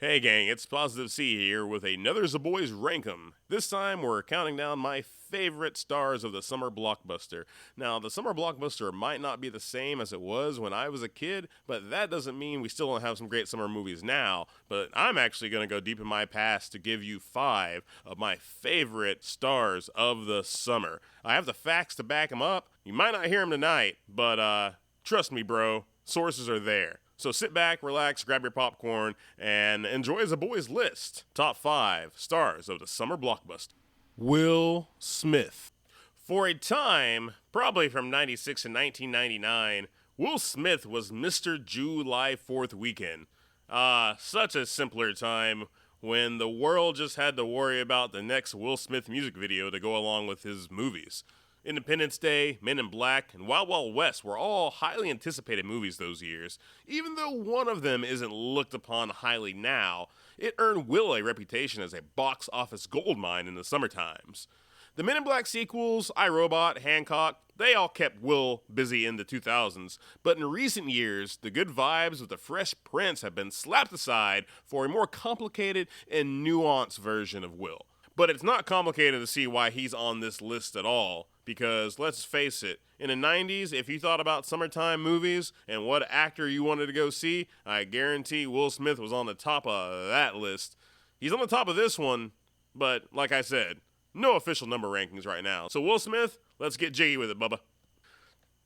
Hey gang, it's Positive C here with another Zaboys Rankum. This time we're counting down my favorite stars of the Summer Blockbuster. Now, the Summer Blockbuster might not be the same as it was when I was a kid, but that doesn't mean we still don't have some great summer movies now. But I'm actually going to go deep in my past to give you 5 of my favorite stars of the summer. I have the facts to back them up. You might not hear them tonight, but trust me, bro, sources are there. So sit back, relax, grab your popcorn, and enjoy the boys' list. Top 5 stars of the Summer Blockbuster. Will Smith. For a time, probably from 96 to 1999, Will Smith was Mr. July 4th weekend. Such a simpler time when the world just had to worry about the next Will Smith music video to go along with his movies. Independence Day, Men in Black, and Wild Wild West were all highly anticipated movies those years. Even though one of them isn't looked upon highly now, it earned Will a reputation as a box office goldmine in the summer times. The Men in Black sequels, I, Robot, Hancock, they all kept Will busy in the 2000s, but in recent years, the good vibes of the Fresh Prince have been slapped aside for a more complicated and nuanced version of Will. But it's not complicated to see why he's on this list at all, because let's face it, in the 90s, if you thought about summertime movies and what actor you wanted to go see, I guarantee Will Smith was on the top of that list. He's on the top of this one, but like I said, no official number rankings right now. So Will Smith, let's get jiggy with it, Bubba.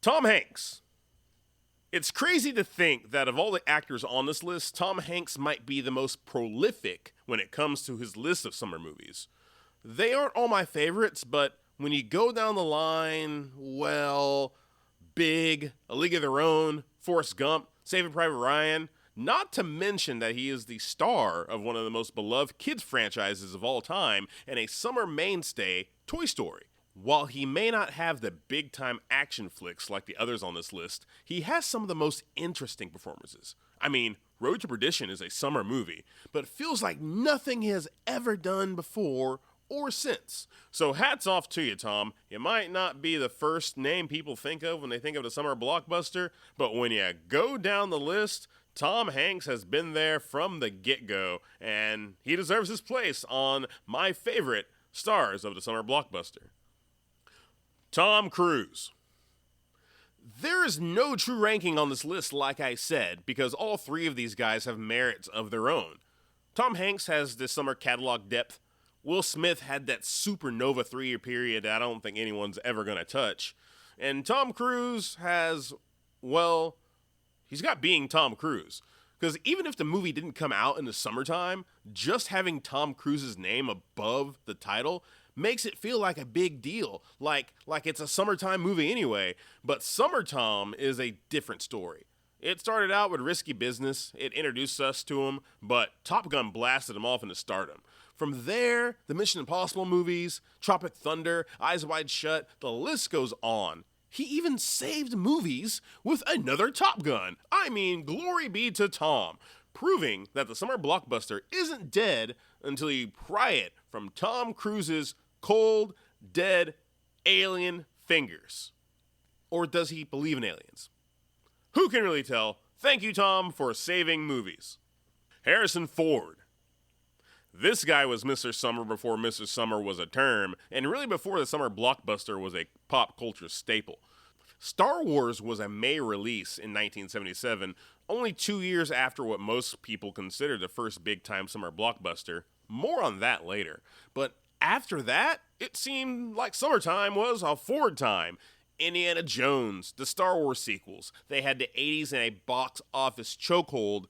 Tom Hanks. It's crazy to think that of all the actors on this list, Tom Hanks might be the most prolific when it comes to his list of summer movies. They aren't all my favorites, but when you go down the line, well, Big, A League of Their Own, Forrest Gump, Saving Private Ryan, not to mention that he is the star of one of the most beloved kids franchises of all time and a summer mainstay, Toy Story. While he may not have the big-time action flicks like the others on this list, he has some of the most interesting performances. I mean, Road to Perdition is a summer movie, but feels like nothing he has ever done before or since. So hats off to you, Tom. You might not be the first name people think of when they think of the Summer Blockbuster, but when you go down the list, Tom Hanks has been there from the get-go, and he deserves his place on my favorite stars of the Summer Blockbuster. Tom Cruise. There is no true ranking on this list, like I said, because all 3 of these guys have merits of their own. Tom Hanks has the summer catalog depth. Will Smith had that supernova 3-year period that I don't think anyone's ever going to touch. And Tom Cruise has, well, he's got being Tom Cruise. Because even if the movie didn't come out in the summertime, just having Tom Cruise's name above the title makes it feel like a big deal, like it's a summertime movie anyway. But Summer Tom is a different story. It started out with Risky Business, it introduced us to him, but Top Gun blasted him off into stardom. From there, the Mission Impossible movies, Tropic Thunder, Eyes Wide Shut, the list goes on. He even saved movies with another Top Gun. I mean, glory be to Tom, proving that the Summer Blockbuster isn't dead until you pry it from Tom Cruise's cold, dead, alien fingers. Or does he believe in aliens? Who can really tell? Thank you, Tom, for saving movies. Harrison Ford. This guy was Mr. Summer before Mr. Summer was a term, and really before the Summer Blockbuster was a pop culture staple. Star Wars was a May release in 1977, only 2 years after what most people consider the first big-time summer blockbuster. More on that later. But after that, it seemed like summertime was a Ford time. Indiana Jones, the Star Wars sequels, they had the 80s in a box office chokehold.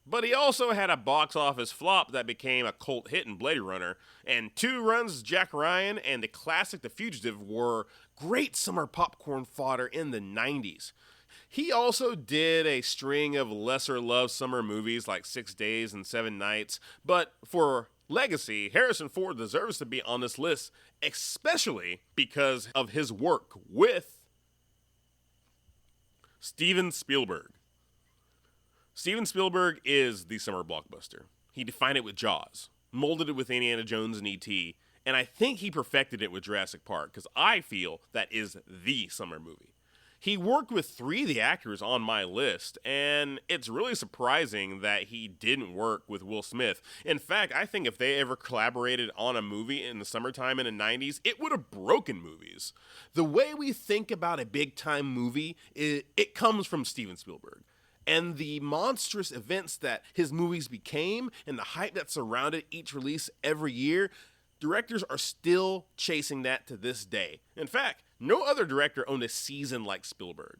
But he also had a box office flop that became a cult hit in Blade Runner, and 2 runs Jack Ryan and the classic The Fugitive were great summer popcorn fodder in the 90s. He also did a string of lesser-loved summer movies like 6 Days and 7 Nights, but for legacy, Harrison Ford deserves to be on this list, especially because of his work with Steven Spielberg. Steven Spielberg is the summer blockbuster. He defined it with Jaws, molded it with Indiana Jones and E.T., and I think he perfected it with Jurassic Park, because I feel that is the summer movie. He worked with 3 of the actors on my list, and it's really surprising that he didn't work with Will Smith. In fact, I think if they ever collaborated on a movie in the summertime in the 90s, it would have broken movies. The way we think about a big time movie, it comes from Steven Spielberg. And the monstrous events that his movies became and the hype that surrounded each release every year, directors are still chasing that to this day. In fact, no other director owned a season like Spielberg.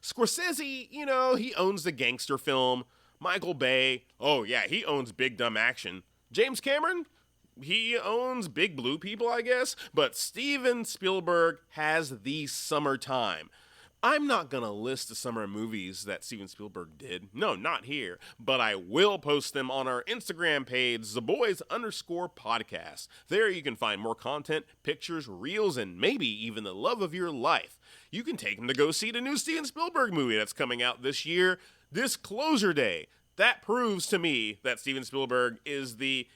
Scorsese, he owns the gangster film. Michael Bay, oh yeah, he owns big dumb action. James Cameron, he owns Big Blue People, I guess. But Steven Spielberg has the summertime. I'm not going to list the summer movies that Steven Spielberg did. No, not here. But I will post them on our Instagram page, TheBoys_podcast. There you can find more content, pictures, reels, and maybe even the love of your life. You can take them to go see the new Steven Spielberg movie that's coming out this year, this Closure Day. That proves to me that Steven Spielberg is the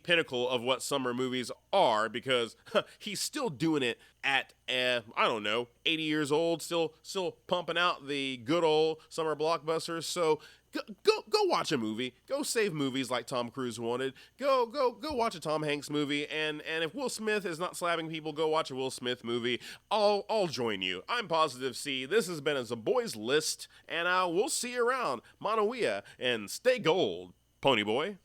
pinnacle of what summer movies are, because he's still doing it at 80 years old, still pumping out the good old summer blockbusters. So go watch a movie. Go save movies like Tom Cruise wanted. Go watch a Tom Hanks movie. And if Will Smith is not slapping people, go watch a Will Smith movie. I'll join you. I'm Positive C. This has been a Boys List, and we'll see you around. Manawia, and stay gold, Pony Boy.